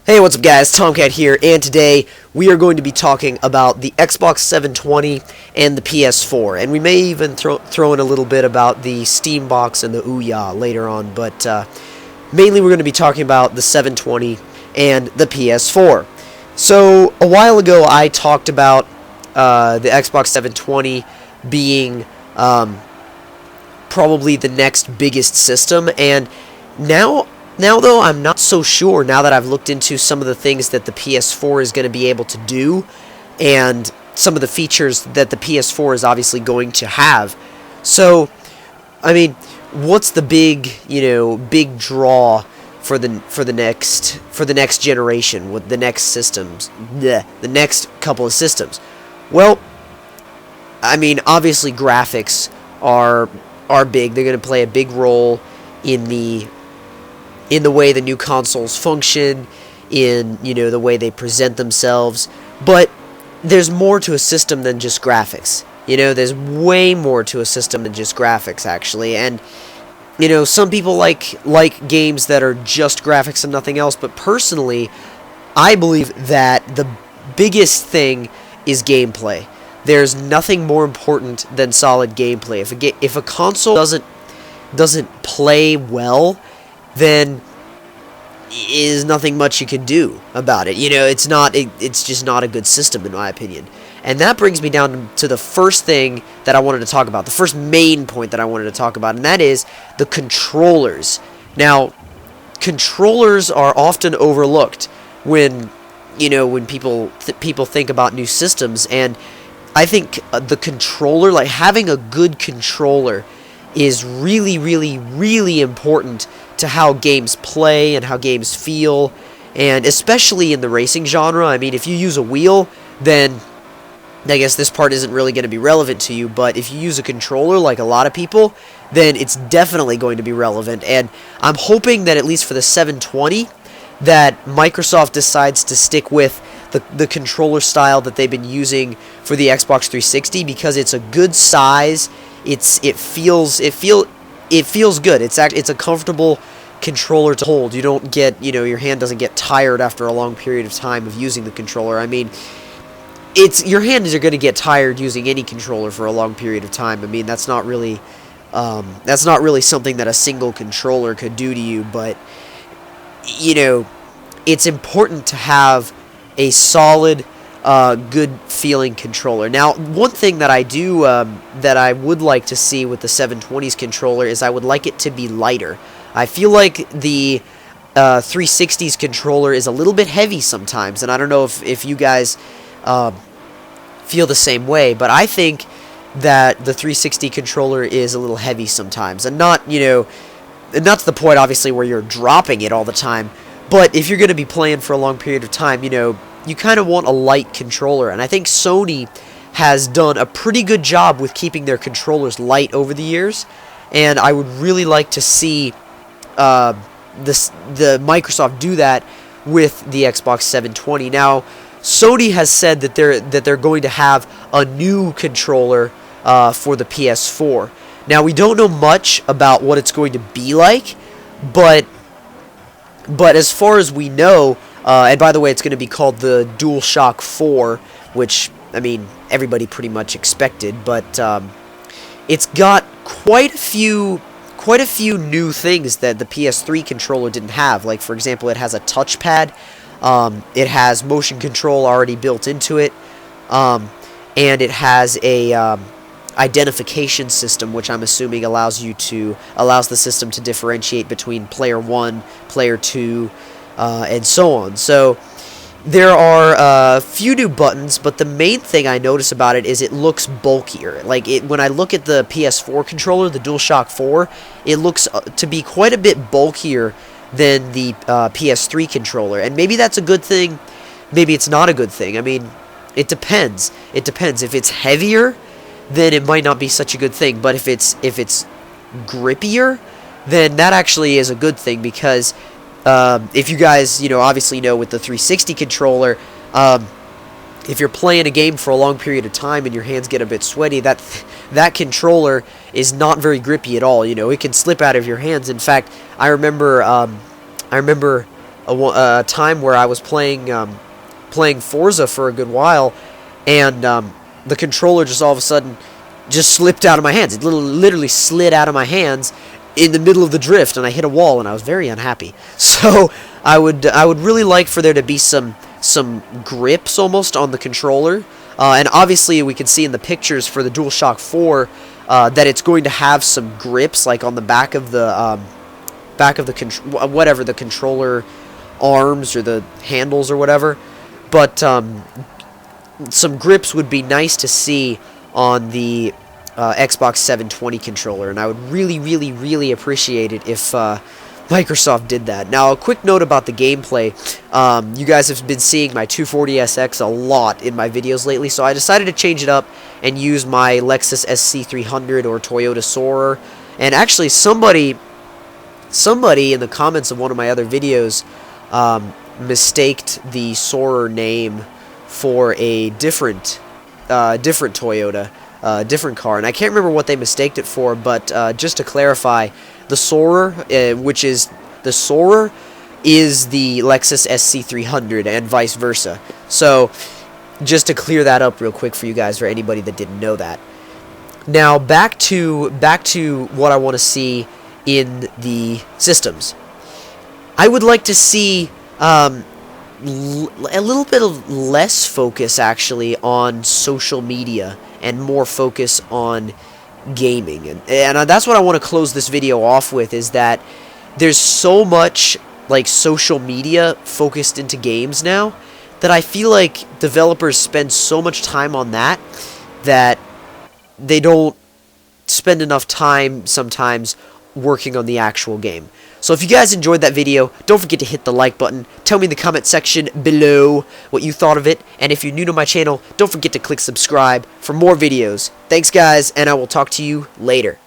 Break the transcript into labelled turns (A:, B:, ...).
A: Hey, what's up guys, Tomcat here, and today we are going to be talking about the Xbox 720 and the PS4, and we may even throw in a little bit about the Steam box and the Ouya later on, but mainly we're going to be talking about the 720 and the PS4. So, a while ago I talked about the Xbox 720 being probably the next biggest system, and now though, I'm not so sure now that I've looked into some of the things that the PS4 is going to be able to do and some of the features that the PS4 is obviously going to have. So, I mean, what's the big draw for the next generation with the next systems, the next couple of systems? Well, I mean, obviously graphics are big. They're going to play a big role in the way the new consoles function, in the way they present themselves. But there's more to a system than just graphics. There's way more to a system than just graphics, actually. And some people like games that are just graphics and nothing else. But personally, I believe that the biggest thing is gameplay. There's nothing more important than solid gameplay. If a console doesn't play well, then is nothing much you can do about it. It's just not a good system in my opinion. And that brings me down to the first thing that I wanted to talk about, the first main point that I wanted to talk about, and that is the controllers. Now, controllers are often overlooked when people think about new systems, and I think the controller, like having a good controller, is really, really, really important to how games play and how games feel, and especially in the racing genre. I mean, if you use a wheel, then I guess this part isn't really going to be relevant to you, but if you use a controller like a lot of people, then it's definitely going to be relevant, and I'm hoping that at least for the 720, that Microsoft decides to stick with the controller style that they've been using for the Xbox 360, because it's a good size. It feels good. It's a comfortable controller to hold. You don't get, your hand doesn't get tired after a long period of time of using the controller. I mean, your hands are going to get tired using any controller for a long period of time. I mean, that's not really something that a single controller could do to you, but it's important to have a solid, good feeling controller. Now, one thing that that I would like to see with the 720's controller is I would like it to be lighter. I feel like the 360's controller is a little bit heavy sometimes, and I don't know if you guys feel the same way, but I think that the 360 controller is a little heavy sometimes, and not to the point, obviously, where you're dropping it all the time, but if you're going to be playing for a long period of time, you kind of want a light controller, and I think Sony has done a pretty good job with keeping their controllers light over the years, and I would really like to see the Microsoft do that with the Xbox 720. Now, Sony has said that they're going to have a new controller for the PS4. Now, we don't know much about what it's going to be like, but as far as we know, and by the way, it's going to be called the DualShock 4, which, I mean, everybody pretty much expected, but it's got quite a few new things that the PS3 controller didn't have. Like, for example, it has a touchpad, it has motion control already built into it, and it has a identification system, which I'm assuming allows the system to differentiate between player 1, player 2, and so on. So there are a few new buttons, but the main thing I notice about it is it looks bulkier. Like, when I look at the PS4 controller, the DualShock 4, it looks to be quite a bit bulkier than the PS3 controller, and maybe that's a good thing, maybe it's not a good thing. I mean, it depends. If it's heavier, then it might not be such a good thing, but if it's grippier, then that actually is a good thing, because if you guys, obviously know with the 360 controller, if you're playing a game for a long period of time and your hands get a bit sweaty, that controller is not very grippy at all. It can slip out of your hands. In fact, I remember a time where I was playing Forza for a good while, and the controller just all of a sudden just slipped out of my hands. It literally slid out of my hands in the middle of the drift, and I hit a wall, and I was very unhappy. So I would really like for there to be some grips almost on the controller, and obviously we can see in the pictures for the DualShock 4 that it's going to have some grips, like on the back of the whatever, the controller arms or the handles or whatever. But some grips would be nice to see on the Xbox 720 controller, and I would really, really, really appreciate it if Microsoft did that. Now, a quick note about the gameplay. You guys have been seeing my 240SX a lot in my videos lately, so I decided to change it up and use my Lexus SC300 or Toyota Soarer. And actually, somebody in the comments of one of my other videos mistaked the Soarer name for a different Toyota, different car, and I can't remember what they mistaked it for, but just to clarify, the Soarer, which is the Soarer, is the Lexus SC300 and vice versa. So, just to clear that up real quick for you guys, for anybody that didn't know that. Now, back to what I want to see in the systems. I would like to see a little bit of less focus, actually, on social media and more focus on gaming. And that's what I want to close this video off with, is that there's so much like social media focused into games now that I feel like developers spend so much time on that they don't spend enough time sometimes working on the actual game. So if you guys enjoyed that video, don't forget to hit the like button. Tell me in the comment section below what you thought of it. And if you're new to my channel, don't forget to click subscribe for more videos. Thanks guys, and I will talk to you later.